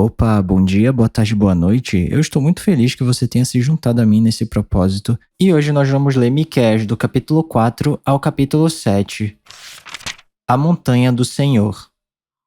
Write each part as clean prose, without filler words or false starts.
Opa, bom dia, boa tarde, boa noite. Eu estou muito feliz que você tenha se juntado a mim nesse propósito. E hoje nós vamos ler Miqueias do capítulo 4 ao capítulo 7. A montanha do Senhor.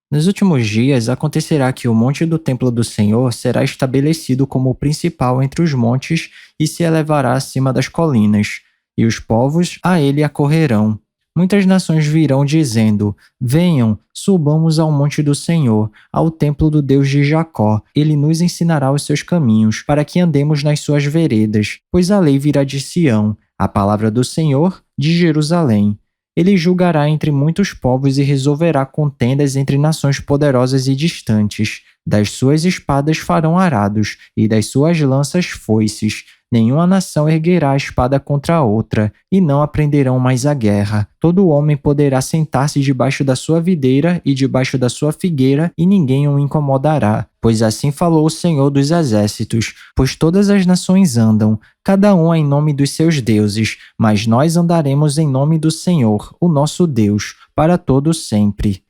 Nos últimos dias acontecerá que o monte do templo do Senhor será estabelecido como o principal entre os montes e se elevará acima das colinas, e os povos a ele acorrerão. Muitas nações virão dizendo: venham, subamos ao monte do Senhor, ao templo do Deus de Jacó. Ele nos ensinará os seus caminhos, para que andemos nas suas veredas. Pois a lei virá de Sião, a palavra do Senhor de Jerusalém. Ele julgará entre muitos povos e resolverá contendas entre nações poderosas e distantes. Das suas espadas farão arados, e das suas lanças foices. Nenhuma nação erguerá a espada contra a outra, e não aprenderão mais a guerra. Todo homem poderá sentar-se debaixo da sua videira e debaixo da sua figueira, e ninguém o incomodará. Pois assim falou o Senhor dos Exércitos. Pois todas as nações andam, cada uma em nome dos seus deuses, mas nós andaremos em nome do Senhor, o nosso Deus, para todo sempre.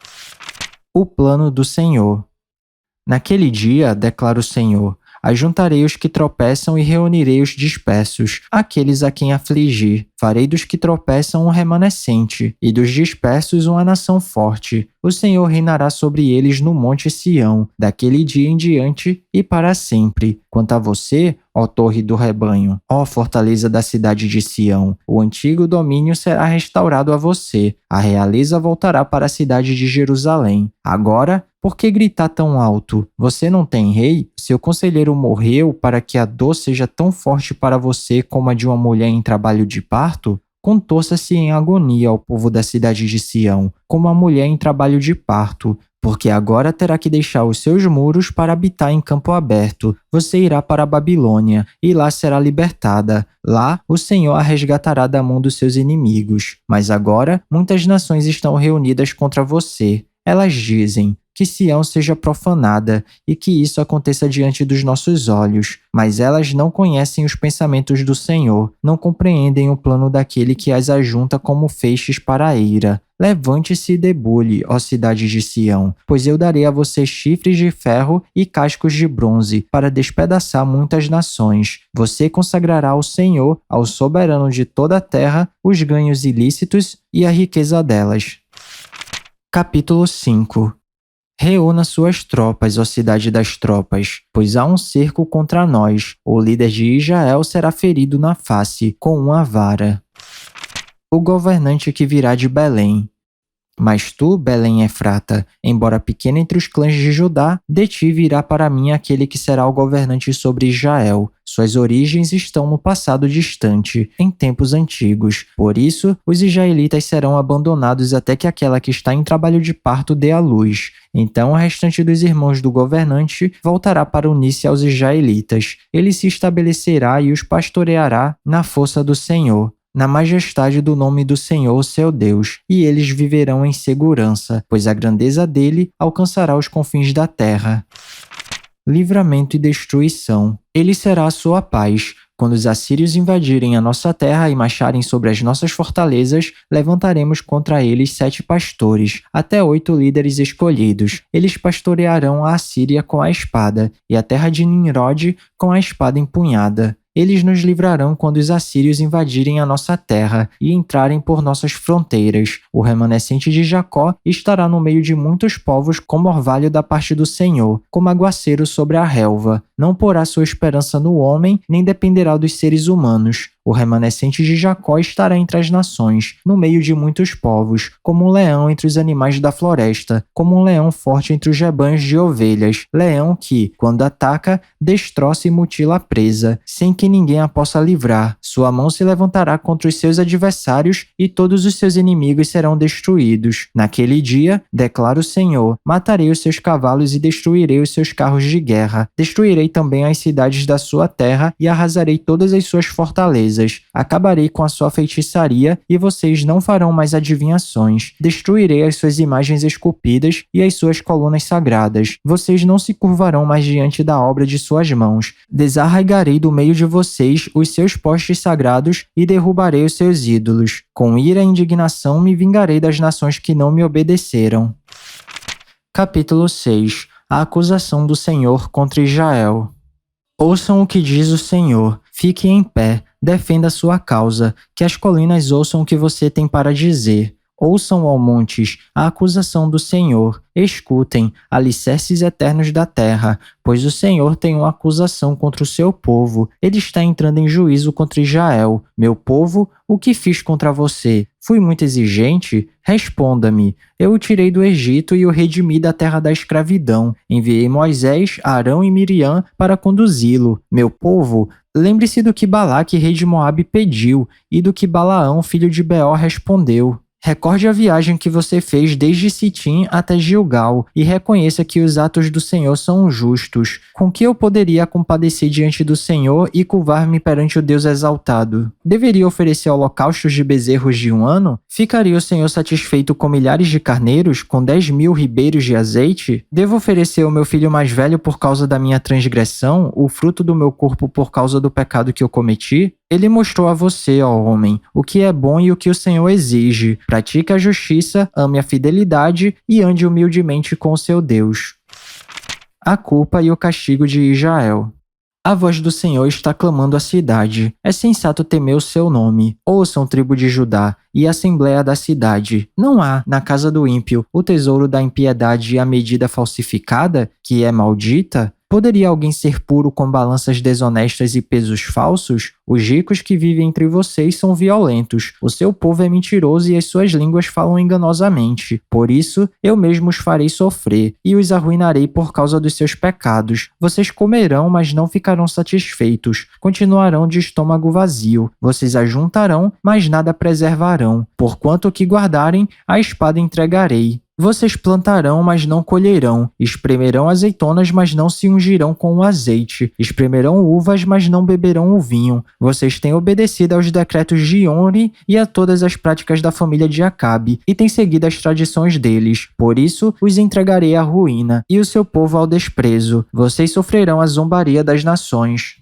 O plano do Senhor. Naquele dia, declara o Senhor, ajuntarei os que tropeçam e reunirei os dispersos, aqueles a quem afligir. Farei dos que tropeçam um remanescente, e dos dispersos uma nação forte. O Senhor reinará sobre eles no monte Sião, daquele dia em diante e para sempre. Quanto a você, ó torre do rebanho, ó fortaleza da cidade de Sião, o antigo domínio será restaurado a você. A realeza voltará para a cidade de Jerusalém. Agora, por que gritar tão alto? Você não tem rei? Seu conselheiro morreu para que a dor seja tão forte para você como a de uma mulher em trabalho de parto? Contorça-se em agonia ao povo da cidade de Sião, como a mulher em trabalho de parto, porque agora terá que deixar os seus muros para habitar em campo aberto. Você irá para a Babilônia, e lá será libertada. Lá, o Senhor a resgatará da mão dos seus inimigos. Mas agora, muitas nações estão reunidas contra você. Elas dizem: que Sião seja profanada e que isso aconteça diante dos nossos olhos. Mas elas não conhecem os pensamentos do Senhor, não compreendem o plano daquele que as ajunta como feixes para a ira. Levante-se e debulhe, ó cidade de Sião, pois eu darei a você chifres de ferro e cascos de bronze, para despedaçar muitas nações. Você consagrará ao Senhor, ao soberano de toda a terra, os ganhos ilícitos e a riqueza delas. Capítulo 5. Reúna suas tropas, ó cidade das tropas, pois há um cerco contra nós. O líder de Israel será ferido na face, com uma vara. O governante que virá de Belém. Mas tu, Belém Efrata, embora pequena entre os clãs de Judá, de ti virá para mim aquele que será o governante sobre Israel. Suas origens estão no passado distante, em tempos antigos. Por isso, os israelitas serão abandonados até que aquela que está em trabalho de parto dê à luz. Então o restante dos irmãos do governante voltará para unir-se aos israelitas. Ele se estabelecerá e os pastoreará na força do Senhor, na majestade do nome do Senhor, seu Deus, e eles viverão em segurança, pois a grandeza dele alcançará os confins da terra. Livramento e destruição. Ele será a sua paz. Quando os assírios invadirem a nossa terra e marcharem sobre as nossas fortalezas, levantaremos contra eles 7 pastores, até 8 líderes escolhidos. Eles pastorearão a Assíria com a espada, e a terra de Nimrod com a espada empunhada. Eles nos livrarão quando os assírios invadirem a nossa terra e entrarem por nossas fronteiras. O remanescente de Jacó estará no meio de muitos povos como orvalho da parte do Senhor, como aguaceiro sobre a relva. Não porá sua esperança no homem, nem dependerá dos seres humanos. O remanescente de Jacó estará entre as nações, no meio de muitos povos, como um leão entre os animais da floresta, como um leão forte entre os rebanhos de ovelhas, leão que, quando ataca, destroça e mutila a presa, sem que ninguém a possa livrar. Sua mão se levantará contra os seus adversários e todos os seus inimigos serão destruídos. Naquele dia, declara o Senhor, matarei os seus cavalos e destruirei os seus carros de guerra. Destruirei também as cidades da sua terra e arrasarei todas as suas fortalezas. Acabarei com a sua feitiçaria e vocês não farão mais adivinhações. Destruirei as suas imagens esculpidas e as suas colunas sagradas. Vocês não se curvarão mais diante da obra de suas mãos. Desarraigarei do meio de vocês os seus postes sagrados e derrubarei os seus ídolos. Com ira e indignação me vingarei das nações que não me obedeceram. Capítulo 6. a acusação do Senhor contra Israel. Ouçam o que diz o Senhor, fique em pé, defenda a sua causa, que as colinas ouçam o que você tem para dizer. Ouçam, ó montes, a acusação do Senhor, escutem, alicerces eternos da terra, pois o Senhor tem uma acusação contra o seu povo, ele está entrando em juízo contra Israel. Meu povo, o que fiz contra você? Fui muito exigente? Responda-me. Eu o tirei do Egito e o redimi da terra da escravidão. Enviei Moisés, Arão e Miriam para conduzi-lo. Meu povo, lembre-se do que Balaque, rei de Moabe, pediu e do que Balaão, filho de Beor, respondeu. Recorde a viagem que você fez desde Sitim até Gilgal e reconheça que os atos do Senhor são justos. Com que eu poderia compadecer diante do Senhor e curvar-me perante o Deus exaltado? Deveria oferecer holocaustos de bezerros de um ano? Ficaria o Senhor satisfeito com milhares de carneiros, com 10.000 ribeiros de azeite? Devo oferecer o meu filho mais velho por causa da minha transgressão, o fruto do meu corpo por causa do pecado que eu cometi? Ele mostrou a você, ó homem, o que é bom e o que o Senhor exige. Pratique a justiça, ame a fidelidade e ande humildemente com o seu Deus. A culpa e o castigo de Israel. A voz do Senhor está clamando à cidade. É sensato temer o seu nome. Ouçam, tribo de Judá, e a assembleia da cidade. Não há, na casa do ímpio, o tesouro da impiedade e a medida falsificada, que é maldita? Poderia alguém ser puro com balanças desonestas e pesos falsos? Os ricos que vivem entre vocês são violentos. O seu povo é mentiroso e as suas línguas falam enganosamente. Por isso, eu mesmo os farei sofrer e os arruinarei por causa dos seus pecados. Vocês comerão, mas não ficarão satisfeitos. Continuarão de estômago vazio. Vocês ajuntarão, mas nada preservarão. Porquanto o que guardarem, a espada entregarei. Vocês plantarão, mas não colherão. Espremerão azeitonas, mas não se ungirão com o azeite. Espremerão uvas, mas não beberão o vinho. Vocês têm obedecido aos decretos de Onri e a todas as práticas da família de Acabe, e têm seguido as tradições deles. Por isso, os entregarei à ruína, e o seu povo ao desprezo. Vocês sofrerão a zombaria das nações.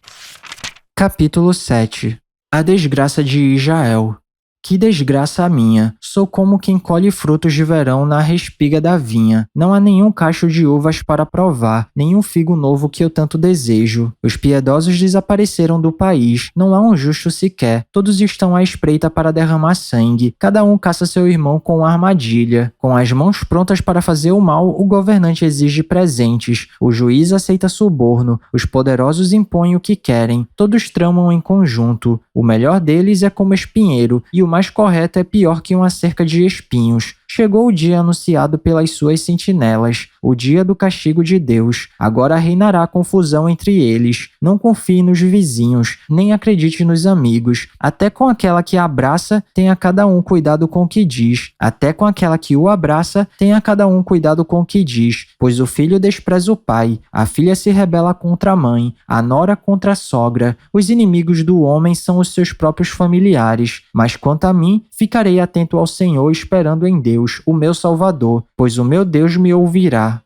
Capítulo 7. A desgraça de Israel. Que desgraça a minha! Sou como quem colhe frutos de verão na respiga da vinha. Não há nenhum cacho de uvas para provar, nenhum figo novo que eu tanto desejo. Os piedosos desapareceram do país, não há um justo sequer. Todos estão à espreita para derramar sangue. Cada um caça seu irmão com uma armadilha. Com as mãos prontas para fazer o mal, o governante exige presentes. O juiz aceita suborno. Os poderosos impõem o que querem. Todos tramam em conjunto. O melhor deles é como espinheiro, e o mais correto é pior que uma cerca de espinhos. Chegou o dia anunciado pelas suas sentinelas, o dia do castigo de Deus. Agora reinará confusão entre eles. Não confie nos vizinhos, nem acredite nos amigos. Até com aquela que abraça, tenha cada um cuidado com o que diz. Até com aquela que o abraça, tenha cada um cuidado com o que diz. Pois o filho despreza o pai, a filha se rebela contra a mãe, a nora contra a sogra. Os inimigos do homem são os seus próprios familiares. Mas quanto a mim, ficarei atento ao Senhor, esperando em Deus, o meu Salvador, pois o meu Deus me ouvirá.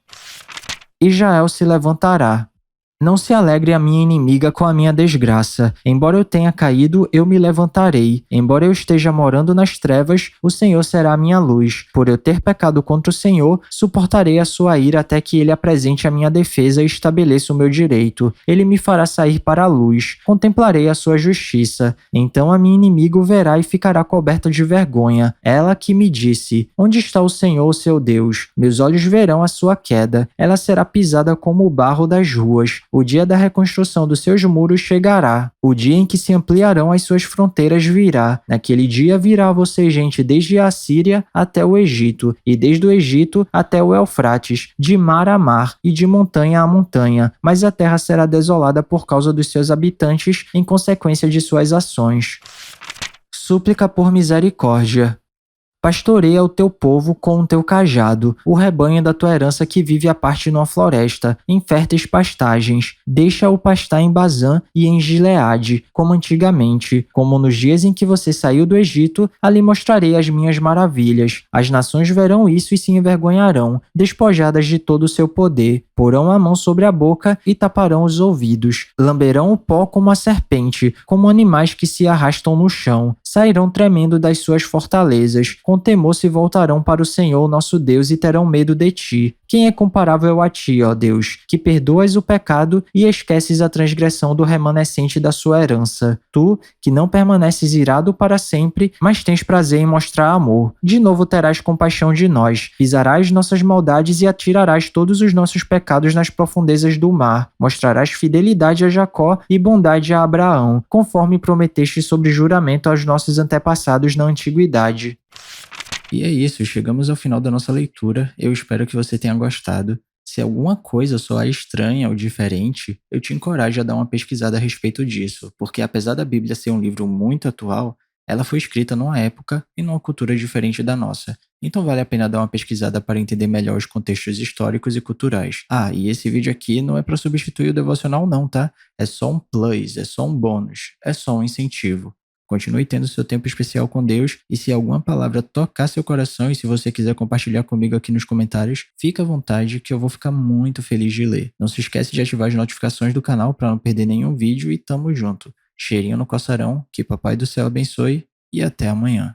Israel se levantará. Não se alegre a minha inimiga com a minha desgraça. Embora eu tenha caído, eu me levantarei. Embora eu esteja morando nas trevas, o Senhor será a minha luz. Por eu ter pecado contra o Senhor, suportarei a sua ira até que ele apresente a minha defesa e estabeleça o meu direito. Ele me fará sair para a luz. Contemplarei a sua justiça. Então a minha inimiga o verá e ficará coberta de vergonha. Ela que me disse: onde está o Senhor, o seu Deus? Meus olhos verão a sua queda. Ela será pisada como o barro das ruas. O dia da reconstrução dos seus muros chegará. O dia em que se ampliarão as suas fronteiras virá. Naquele dia virá a você gente desde a Assíria até o Egito, e desde o Egito até o Eufrates, de mar a mar e de montanha a montanha. Mas a terra será desolada por causa dos seus habitantes em consequência de suas ações. Súplica por misericórdia. Pastoreia o teu povo com o teu cajado, o rebanho da tua herança que vive à parte numa floresta, em férteis pastagens. Deixa-o pastar em Bazã e em Gileade, como antigamente. Como nos dias em que você saiu do Egito, ali mostrarei as minhas maravilhas. As nações verão isso e se envergonharão, despojadas de todo o seu poder. Porão a mão sobre a boca e taparão os ouvidos. Lamberão o pó como a serpente, como animais que se arrastam no chão. Sairão tremendo das suas fortalezas, com com temor se voltarão para o Senhor nosso Deus e terão medo de ti. Quem é comparável a ti, ó Deus, que perdoas o pecado e esqueces a transgressão do remanescente da sua herança? Tu, que não permaneces irado para sempre, mas tens prazer em mostrar amor. De novo terás compaixão de nós, pisarás nossas maldades e atirarás todos os nossos pecados nas profundezas do mar. Mostrarás fidelidade a Jacó e bondade a Abraão, conforme prometeste sobre juramento aos nossos antepassados na antiguidade. E é isso, chegamos ao final da nossa leitura. Eu espero que você tenha gostado. Se alguma coisa soar estranha ou diferente, eu te encorajo a dar uma pesquisada a respeito disso, porque apesar da Bíblia ser um livro muito atual, ela foi escrita numa época e numa cultura diferente da nossa. Então vale a pena dar uma pesquisada para entender melhor os contextos históricos e culturais. Ah, e esse vídeo aqui não é para substituir o devocional não, tá? É só um plus, é só um bônus, é só um incentivo. Continue tendo seu tempo especial com Deus e se alguma palavra tocar seu coração e se você quiser compartilhar comigo aqui nos comentários, fica à vontade que eu vou ficar muito feliz de ler. Não se esquece de ativar as notificações do canal para não perder nenhum vídeo e tamo junto. Cheirinho no coçarão, que Papai do Céu abençoe e até amanhã.